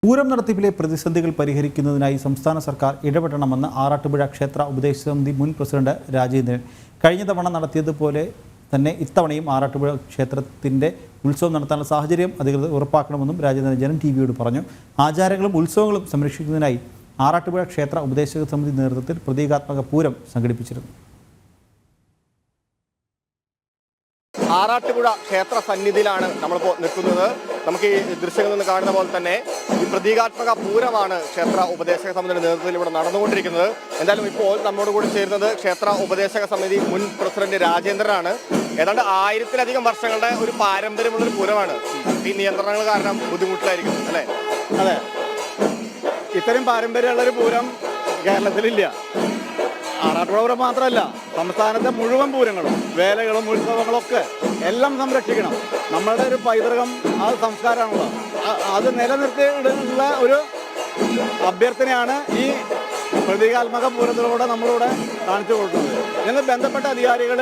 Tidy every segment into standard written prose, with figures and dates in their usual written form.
പൂരം നടത്തിപ്പിലെ പ്രതിസന്ധികൾ പരിഹരിക്കുന്നതിനായി സംസ്ഥാന സർക്കാർ ഇടപെടണമെന്ന് ആറാട്ടുപുഴ ക്ഷേത്ര ഉപദേശ സമിതി മുൻ പ്രസിഡന്റ് രാജേന്ദ്രൻ കഴിഞ്ഞ തവണ നടത്തിയതുപോലെ തന്നെ ഇത്തവണയും ആറാട്ടുപുഴ ക്ഷേത്രത്തിന്റെ ഉത്സവം നടത്താനുള്ള സാഹചര്യം അധികൃതർ ഉറപ്പാക്കണമെന്നും രാജേന്ദ്രൻ ജനം ടിവിയോട് പറഞ്ഞു. ആചാരങ്ങളും ഉത്സവങ്ങളും സംരക്ഷിക്കുന്നതിനായി ആറാട്ടുപുഴ ക്ഷേത്ര ഉപദേശക സമിതി നേതൃത്വത്തിൽ പ്രതീകാത്മക പൂരം സംഘടിപ്പിച്ചിരുന്നു. ആറാട്ടുപുഴ ക്ഷേത്ര സന്നിധിയിലാണ് നമ്മളിപ്പോൾ നിൽക്കുന്നത്. നമുക്ക് ഈ ദൃശ്യങ്ങളിൽ നിന്ന് കാണുന്ന പോലെ തന്നെ ഈ പ്രതീകാത്മക പൂരമാണ് ക്ഷേത്ര ഉപദേശക സമിതിയുടെ നേതൃത്വത്തിൽ ഇവിടെ നടന്നുകൊണ്ടിരിക്കുന്നത്. എന്തായാലും ഇപ്പോൾ നമ്മോട് കൂടി ചേരുന്നത് ക്ഷേത്ര ഉപദേശക സമിതി മുൻ പ്രസിഡന്റ് രാജേന്ദ്രനാണ്. ഏതാണ്ട് 1000-ലധികം വർഷങ്ങളുടെ ഒരു പാരമ്പര്യമുള്ളൊരു പൂരമാണ്. ഈ നിയന്ത്രണങ്ങൾ കാരണം ബുദ്ധിമുട്ടിലായിരിക്കും അല്ലേ? അതെ, ഇത്രയും പാരമ്പര്യമുള്ളൊരു പൂരം കേരളത്തിലില്ല. ആറാട്ടുപുഴ പൂരം മാത്രമല്ല, സംസ്ഥാനത്തെ മുഴുവൻ പൂരങ്ങളും വേലകളും ഉത്സവങ്ങളൊക്കെ എല്ലാം സംരക്ഷിക്കണം. നമ്മളുടെ ഒരു പൈതൃകം, ആ സംസ്കാരമാണല്ലോ, അത് നിലനിർത്തിയുള്ള ഒരു അഭ്യർത്ഥനയാണ് ഈ പ്രതീകാത്മക പൂരത്തിലൂടെ നമ്മളിവിടെ കാണിച്ചു കൊടുക്കുന്നത്. ഇതിന് ബന്ധപ്പെട്ട അധികാരികൾ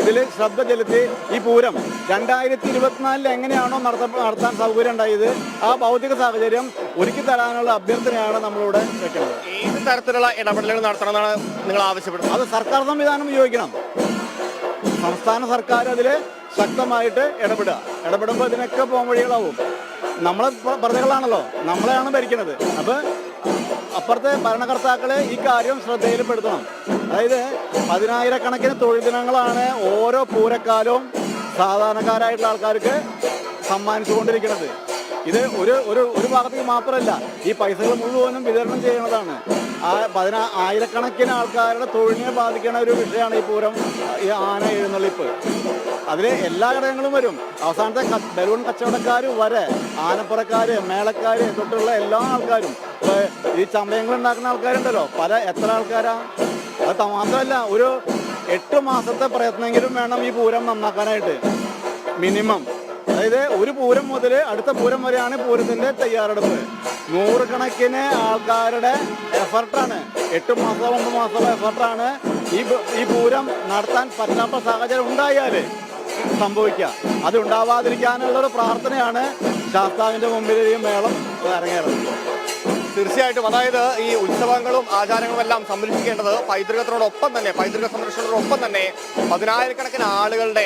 ഇതിൽ ശ്രദ്ധ ചെലുത്തി ഈ പൂരം 2024 എങ്ങനെയാണോ നടത്താൻ സൗകര്യം ഉണ്ടായത്, ആ ഭൗതിക സാഹചര്യം ഒരുക്കി തരാനുള്ള അഭ്യർത്ഥനയാണ് നമ്മളിവിടെ വെക്കുന്നത്. ഏത് തരത്തിലുള്ള ഇടപെടലുകൾ നടത്തണമെന്നാണ് നിങ്ങൾ ആവശ്യപ്പെടുന്നത്? അത് സർക്കാർ സംവിധാനം ഉപയോഗിക്കണം. സംസ്ഥാന സർക്കാർ അതിൽ ശക്തമായിട്ട് ഇടപെടുമ്പോൾ ഇതിനൊക്കെ പോംവഴികളാവും. നമ്മളെ പ്രജകളാണല്ലോ, നമ്മളെയാണ് ഭരിക്കുന്നത്. അപ്പോൾ അപ്പുറത്തെ ഭരണകർത്താക്കളെ ഈ കാര്യം ശ്രദ്ധയിൽപ്പെടുത്തണം. അതായത് 10,000-കണക്കിന് തൊഴിൽ ദിനങ്ങളാണ് ഓരോ പൂരക്കാലവും സാധാരണക്കാരായിട്ടുള്ള ആൾക്കാർക്ക് സമ്മാനിച്ചുകൊണ്ടിരിക്കുന്നത്. ഇത് ഒരു ഭാഗത്തേക്ക് മാത്രമല്ല, ഈ പൈസകൾ മുഴുവനും വിതരണം ചെയ്യുന്നതാണ്. 10,000-കണക്കിന് ആൾക്കാരുടെ തൊഴിലിനെ ബാധിക്കുന്ന ഒരു വിഷയമാണ് ഈ പൂരം, ഈ ആന എഴുന്നള്ളിപ്പ്. അതിൽ എല്ലാ ഘടകങ്ങളും വരും. അവസാനത്തെ ബലൂൺ കച്ചവടക്കാർ വരെ, ആനപ്പുറക്കാർ, മേളക്കാർ തൊട്ടുള്ള എല്ലാ ആൾക്കാരും, ഈ ചമയങ്ങൾ ഉണ്ടാക്കുന്ന ആൾക്കാരുണ്ടല്ലോ, എത്ര ആൾക്കാരാ. അത് മാത്രമല്ല, ഒരു 8 മാസത്തെ പ്രയത്നമെങ്കിലും വേണം ഈ പൂരം നന്നാക്കാനായിട്ട്, മിനിമം. അതായത് ഒരു പൂരം മുതൽ അടുത്ത പൂരം വരെയാണ് പൂരത്തിൻ്റെ തയ്യാറെടുപ്പ്. 100-കണക്കിന് ആൾക്കാരുടെ എഫർട്ടാണ്, 8 മാസം 9 മാസം എഫർട്ടാണ് ഈ പൂരം നടത്താൻ പറ്റാത്ത സാഹചര്യം ഉണ്ടായാൽ സംഭവിക്കുക. അത് ഉണ്ടാവാതിരിക്കാനുള്ളൊരു പ്രാർത്ഥനയാണ് ശാസ്താവിൻ്റെ മുമ്പിൽ ഈ മേളം അരങ്ങേറുന്നത്. തീർച്ചയായിട്ടും, അതായത് ഈ ഉത്സവങ്ങളും ആചാരങ്ങളും എല്ലാം സംരക്ഷിക്കേണ്ടത് പൈതൃകത്തിനോടൊപ്പം തന്നെ, പൈതൃക സംരക്ഷണത്തോടൊപ്പം തന്നെ 10,000-കണക്കിന് ആളുകളുടെ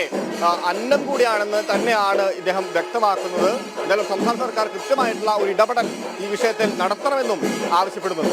അന്നം കൂടിയാണെന്ന് തന്നെയാണ് ഇദ്ദേഹം വ്യക്തമാക്കുന്നത്. എന്തായാലും സംസ്ഥാന സർക്കാർ കൃത്യമായിട്ടുള്ള ഒരു ഇടപെടൽ ഈ വിഷയത്തിൽ നടത്തണമെന്നും ആവശ്യപ്പെടുന്നു.